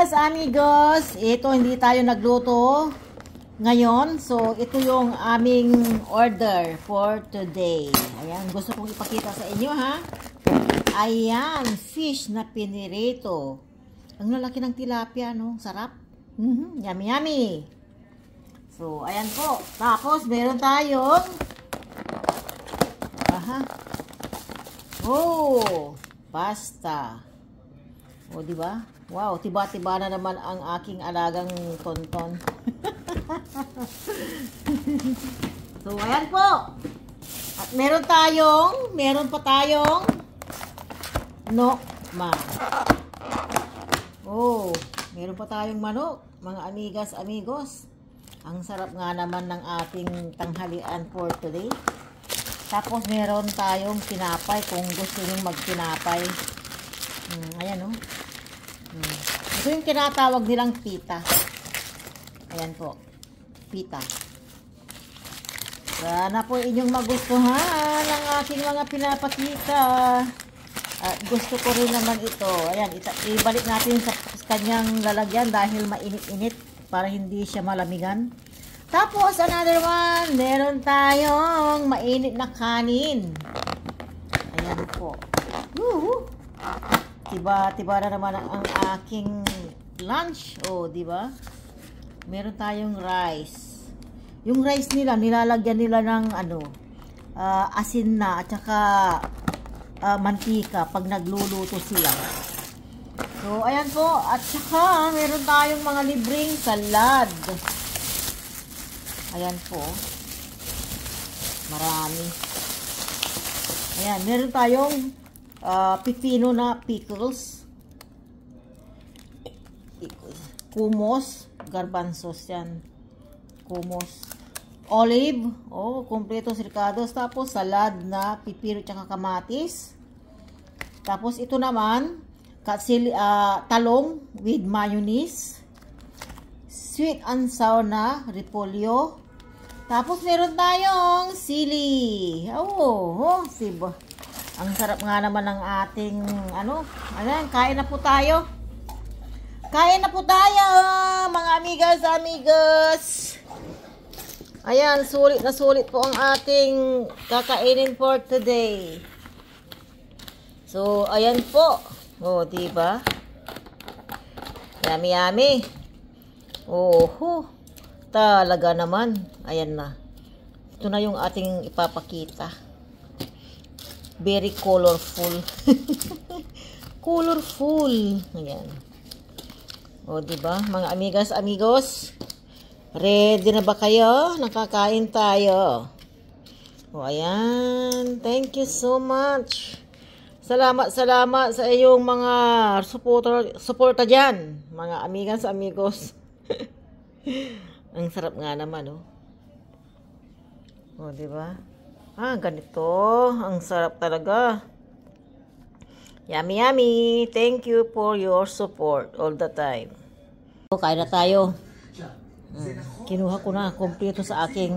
amigas, amigos, ito hindi tayo nagluto ngayon. So, ito yung aming order for today. Ayan, gusto kong ipakita sa inyo ha. Ayan, fish na pinirito. Ang lalaki ng tilapia, no? Sarap. Yummy, yummy. So, ayan po. Tapos, meron tayong pasta. O, di ba? Wow, tiba-tiba na naman ang aking alagang tonton. So, ayan po. At meron pa tayong nokma. Oh, meron pa tayong manok, mga amigas, amigos. Ang sarap nga naman ng ating tanghalian for today. Tapos meron tayong tinapay kung gusto nyo magtinapay. Ayan o. Ito yung tinatawag nilang pita. Ayan po. Pita. Sana po inyong magustuhan ang aking mga pinapakita. At gusto ko rin naman ito. Ayan, ibalik natin sa kanyang lalagyan dahil mainit-init para hindi siya malamigan. Tapos, another one, meron tayong mainit na kanin. Ayan po. Tiba na naman ang aking lunch. Oh, di ba? Meron tayong rice. Yung rice nila, nilalagyan nila ng asin na at saka mantika pag nagluluto sila. So, ayan po. At saka, meron tayong mga libreng salad. Ayan po. Marami. Ayan, meron tayong pipino na pickles. Kumos. Garbanzos yan. Kumos. Olive. Oh, kompleto sirkados. Tapos, salad na pipino tsaka kamatis. Tapos, ito naman, talong with mayonnaise. Sweet and sour na repolyo. Tapos, meron tayong sili. Siba. Ang sarap nga naman ng ating, ayan, kain na po tayo. Kain na po tayo, mga amigas, amigos. Ayan, sulit na sulit po ang ating kakainin for today. So, ayan po. Oh, diba? Yummy, yummy. Talaga naman. Ayan na. Ito na yung ating ipapakita. Very colorful. Colorful. Ayan. O, diba? Mga amigas, amigos. Ready na ba kayo? Nakakain tayo. O, ayan. Thank you so much. Salamat sa iyong mga suporta dyan. Mga amigas, amigos. Ang sarap nga naman, oh. O, diba? Ganito. Ang sarap talaga. Yummy, yummy. Thank you for your support all the time. Kain na tayo. Kinuha ko na. Kompleto sa aking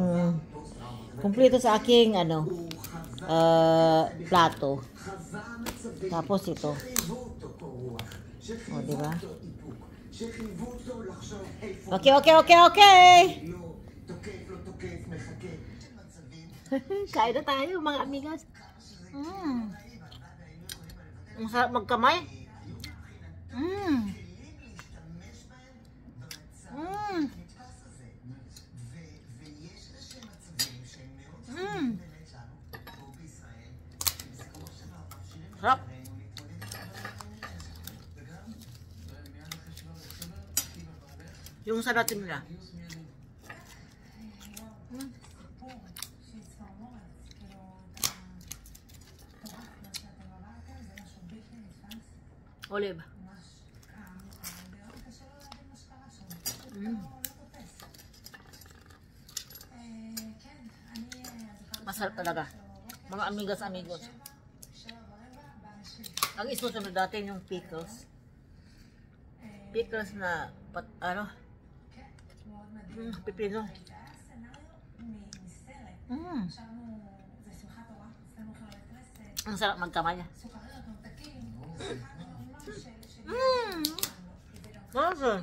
plato. Tapos ito. O, diba? Okay. Kain na tayo, mga amigas. Ang sarap magkamay. Sarap. Yung sarap nila. Olive. Masarap talaga. Mga amigas, amigos. Ang isusunod natin yung pickles. Pickles na pipino. Ang sarap magkamay niya. מה זה?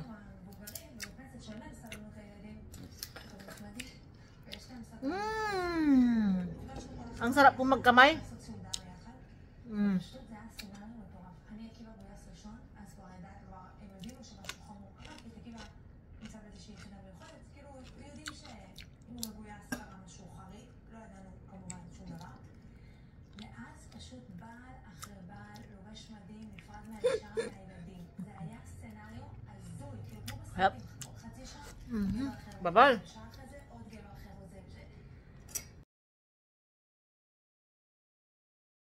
Ang sarap po magkamay. Yep. Babal.